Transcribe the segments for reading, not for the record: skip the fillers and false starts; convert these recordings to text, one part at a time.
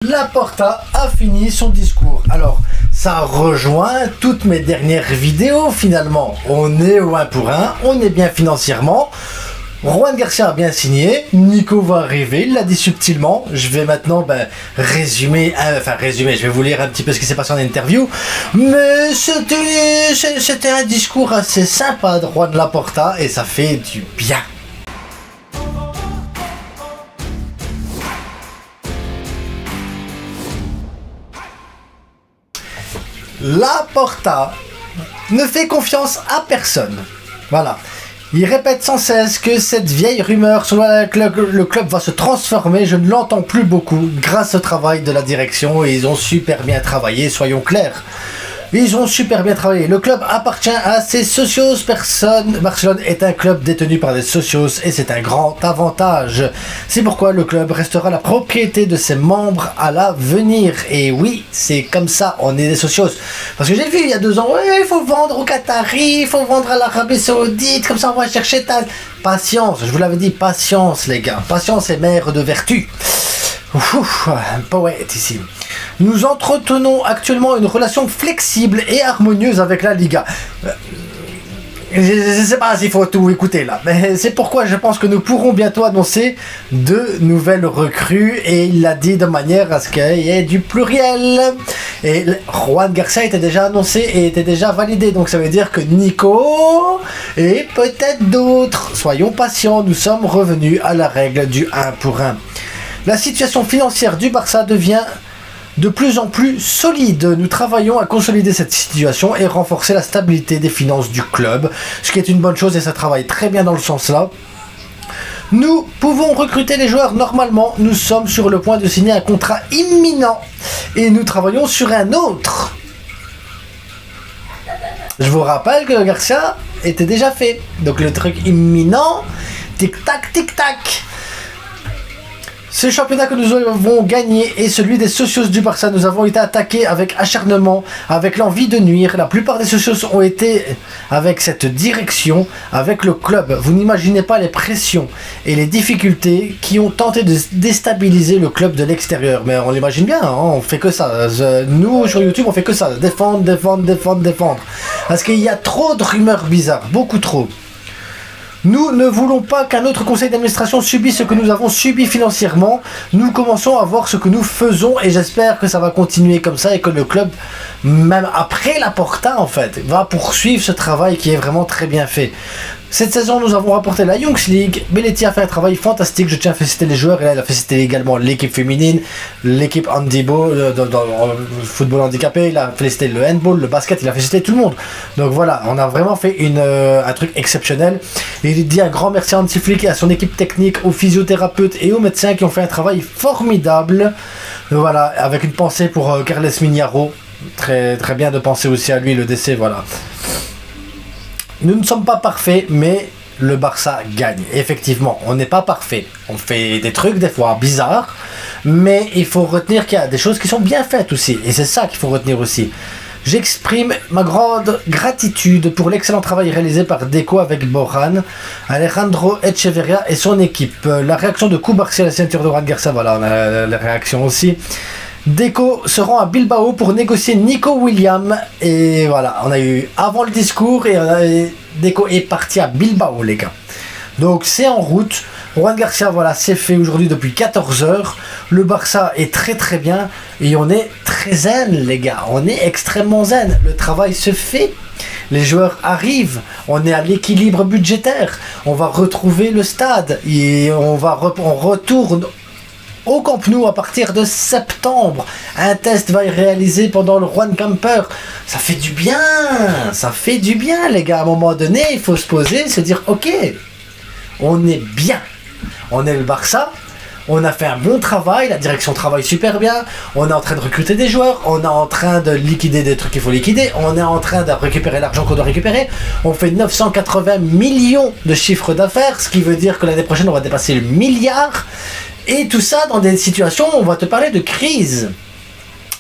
Laporta a fini son discours. Alors, ça rejoint toutes mes dernières vidéos finalement. On est au 1 pour 1, on est bien financièrement. Juan Garcia a bien signé, Nico va arriver, il l'a dit subtilement. Je vais maintenant résumer, je vais vous lire un petit peu ce qui s'est passé en interview. Mais c'était un discours assez sympa de Juan Laporta et ça fait du bien. Laporta ne fait confiance à personne. Voilà. Il répète sans cesse que cette vieille rumeur selon laquelle le club va se transformer, je ne l'entends plus beaucoup grâce au travail de la direction et ils ont super bien travaillé, soyons clairs. Ils ont super bien travaillé. Le club appartient à ces socios. Barcelone est un club détenu par des socios et c'est un grand avantage. C'est pourquoi le club restera la propriété de ses membres à l'avenir. Et oui, c'est comme ça, on est des socios. Parce que j'ai vu il y a 2 ans, ouais, il faut vendre au Qatari, il faut vendre à l'Arabie Saoudite, comme ça on va chercher ta... Patience, je vous l'avais dit, patience les gars. Patience est mère de vertu. Ouf, un poète ici. Nous entretenons actuellement une relation flexible et harmonieuse avec la Liga. Je ne sais pas s'il faut tout écouter là, mais c'est pourquoi je pense que nous pourrons bientôt annoncer de nouvelles recrues et il l'a dit de manière à ce qu'il y ait du pluriel. Et Juan Garcia était déjà annoncé et était déjà validé, donc ça veut dire que Nico et peut-être d'autres. Soyons patients, nous sommes revenus à la règle du 1 pour 1. La situation financière du Barça devient de plus en plus solide. Nous travaillons à consolider cette situation et renforcer la stabilité des finances du club, ce qui est une bonne chose et ça travaille très bien dans le sens là. Nous pouvons recruter les joueurs normalement, nous sommes sur le point de signer un contrat imminent et nous travaillons sur un autre. Je vous rappelle que Garcia était déjà fait, donc le truc imminent, tic-tac, tic-tac. Ce championnat que nous avons gagné est celui des socios du Barça. Nous avons été attaqués avec acharnement, avec l'envie de nuire. La plupart des socios ont été avec cette direction, avec le club. Vous n'imaginez pas les pressions et les difficultés qui ont tenté de déstabiliser le club de l'extérieur. Mais on l'imagine bien, hein, on fait que ça. Nous, sur YouTube, on fait que ça. Défendre, défendre, défendre, défendre. Parce qu'il y a trop de rumeurs bizarres, beaucoup trop. Nous ne voulons pas qu'un autre conseil d'administration subisse ce que nous avons subi financièrement. Nous commençons à voir ce que nous faisons et j'espère que ça va continuer comme ça et que le club, même après Laporta en fait, va poursuivre ce travail qui est vraiment très bien fait. Cette saison, nous avons rapporté la Youngs League. Belletti a fait un travail fantastique. Je tiens à féliciter les joueurs. Et là, il a félicité également l'équipe féminine, l'équipe handball, dans le football handicapé. Il a félicité le handball, le basket. Il a félicité tout le monde. Donc voilà, on a vraiment fait un truc exceptionnel. Et il dit un grand merci à Hansi Flick et à son équipe technique, aux physiothérapeutes et aux médecins qui ont fait un travail formidable. Voilà, avec une pensée pour Carles Mignaro. Très, très bien de penser aussi à lui, le décès, voilà. Nous ne sommes pas parfaits, mais le Barça gagne. Effectivement, on n'est pas parfait. On fait des trucs des fois bizarres, mais il faut retenir qu'il y a des choses qui sont bien faites aussi. Et c'est ça qu'il faut retenir aussi. J'exprime ma grande gratitude pour l'excellent travail réalisé par Deco avec Boran, Alejandro Echeverria et son équipe. La réaction de Kubarsi à la ceinture de Juan Garcia, voilà, on a la réaction aussi. Deco se rend à Bilbao pour négocier Nico Williams et voilà, on a eu avant le discours et Deco est parti à Bilbao les gars. Donc c'est en route. Juan Garcia, voilà, c'est fait aujourd'hui depuis 14 heures. Le Barça est très très bien et on est très zen les gars, on est extrêmement zen. Le travail se fait, les joueurs arrivent, on est à l'équilibre budgétaire, on va retrouver le stade et on retourne au Camp Nou à partir de septembre. Un test va être réalisé pendant le Juan Camper. Ça fait du bien les gars. À un moment donné, il faut se poser, se dire ok, on est bien. On est le Barça, on a fait un bon travail, la direction travaille super bien, on est en train de recruter des joueurs, on est en train de liquider des trucs qu'il faut liquider, on est en train de récupérer l'argent qu'on doit récupérer, on fait 980 millions de chiffre d'affaires, ce qui veut dire que l'année prochaine on va dépasser le milliard. Et tout ça dans des situations où on va te parler de crise.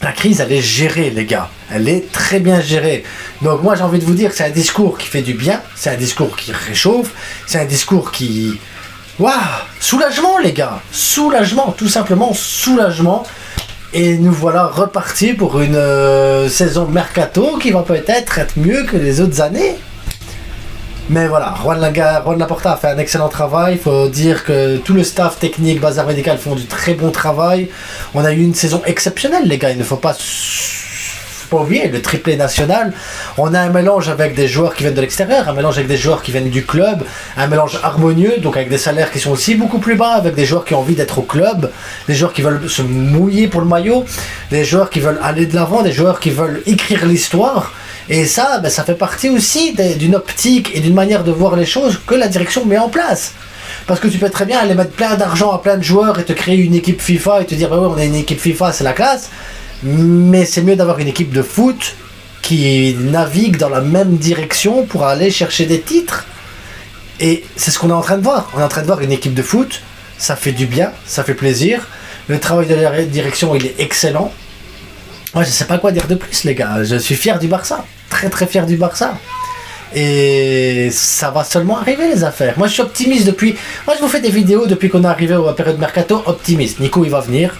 La crise, elle est gérée, les gars. Elle est très bien gérée. Donc moi, j'ai envie de vous dire que c'est un discours qui fait du bien. C'est un discours qui réchauffe. C'est un discours qui... Waouh! Soulagement, les gars. Soulagement, tout simplement soulagement. Et nous voilà repartis pour une saison mercato qui va peut-être être mieux que les autres années. Mais voilà, Juan Laporta a fait un excellent travail. Il faut dire que tout le staff technique, bazar médical font du très bon travail. On a eu une saison exceptionnelle, les gars. Il ne faut pas oublier le triplé national. On a un mélange avec des joueurs qui viennent de l'extérieur, un mélange avec des joueurs qui viennent du club, un mélange harmonieux, donc avec des salaires qui sont aussi beaucoup plus bas, avec des joueurs qui ont envie d'être au club, des joueurs qui veulent se mouiller pour le maillot, des joueurs qui veulent aller de l'avant, des joueurs qui veulent écrire l'histoire. Et ça, ça fait partie aussi d'une optique et d'une manière de voir les choses que la direction met en place. Parce que tu peux très bien aller mettre plein d'argent à plein de joueurs et te créer une équipe FIFA et te dire, bah ouais, on a une équipe FIFA, c'est la classe. Mais c'est mieux d'avoir une équipe de foot qui navigue dans la même direction pour aller chercher des titres. Et c'est ce qu'on est en train de voir. On est en train de voir une équipe de foot, ça fait du bien, ça fait plaisir. Le travail de la direction, il est excellent. Moi, je sais pas quoi dire de plus, les gars. Je suis fier du Barça. Très très fier du Barça. Et ça va seulement arriver, les affaires. Moi, je suis optimiste depuis... Moi, je vous fais des vidéos depuis qu'on est arrivé à la période mercato, optimiste. Nico, il va venir.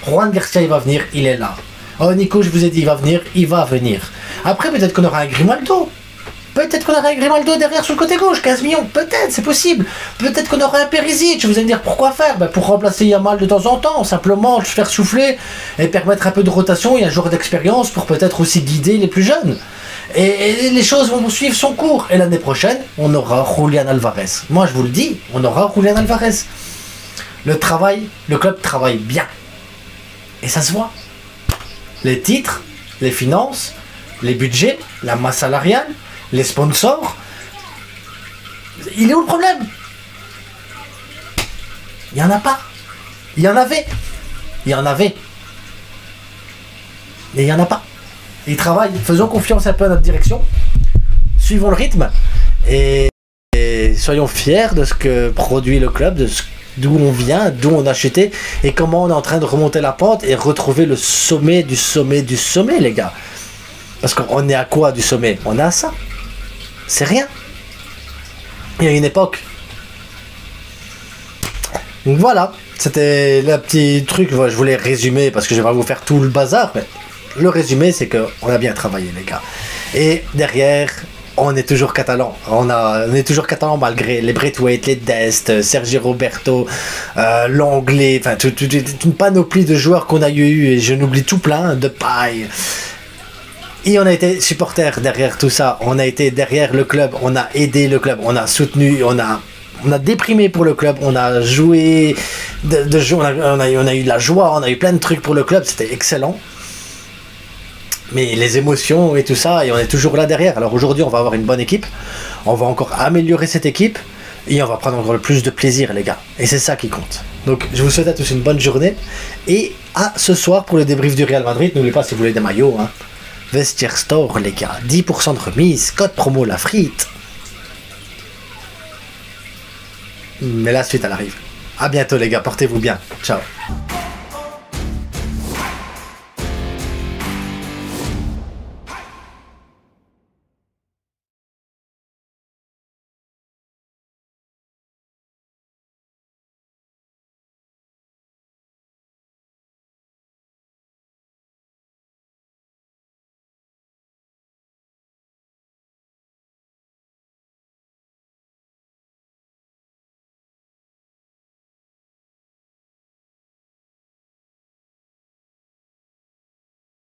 Juan Garcia, il va venir, il est là. Oh, Nico, je vous ai dit, il va venir. Après, peut-être qu'on aura un Grimaldo. Peut-être qu'on aura un Grimaldo derrière sur le côté gauche, 15 millions. Peut-être, c'est possible. Peut-être qu'on aura un Perisic. Vous allez me dire, pourquoi faire? Pour remplacer Yamal de temps en temps. Simplement, le faire souffler et permettre un peu de rotation et un joueur d'expérience pour peut-être aussi guider les plus jeunes. Et les choses vont suivre son cours. Et l'année prochaine, on aura Julián Alvarez. Moi, je vous le dis, on aura Julián Alvarez. Le club travaille bien. Et ça se voit. Les titres, les finances, les budgets, la masse salariale, les sponsors. Il est où le problème? Il n'y en a pas. Il y en avait. Et il n'y en a pas. Ils travaillent. Faisons confiance un peu à notre direction. Suivons le rythme. Et soyons fiers de ce que produit le club, d'où on vient, d'où on a chuté et comment on est en train de remonter la pente et retrouver le sommet du sommet du sommet, les gars. Parce qu'on est à quoi du sommet? On est à ça. C'est rien. Il y a une époque. Donc voilà, c'était le petit truc. Je voulais résumer parce que je vais pas vous faire tout le bazar, mais le résumé, c'est qu'on a bien travaillé, les gars. Et derrière, on est toujours catalan. On est toujours catalan malgré les Braithwaite, les Dest, Sergi Roberto, l'anglais, enfin toute une panoplie de joueurs qu'on a eu, et je n'oublie tout plein, de paille. Et on a été supporters derrière tout ça. On a été derrière le club, on a aidé le club, on a soutenu, on a déprimé pour le club, on a joué, on a eu de la joie, on a eu plein de trucs pour le club, c'était excellent. Mais les émotions et tout ça, et on est toujours là derrière. Alors aujourd'hui, on va avoir une bonne équipe. On va encore améliorer cette équipe. Et on va prendre encore le plus de plaisir, les gars. Et c'est ça qui compte. Donc, je vous souhaite à tous une bonne journée. Et à ce soir pour le débrief du Real Madrid. N'oubliez pas, si vous voulez des maillots, hein, Vestiaire Store, les gars. 10% de remise. Code promo la frite. Mais la suite, elle arrive. À bientôt, les gars. Portez-vous bien. Ciao.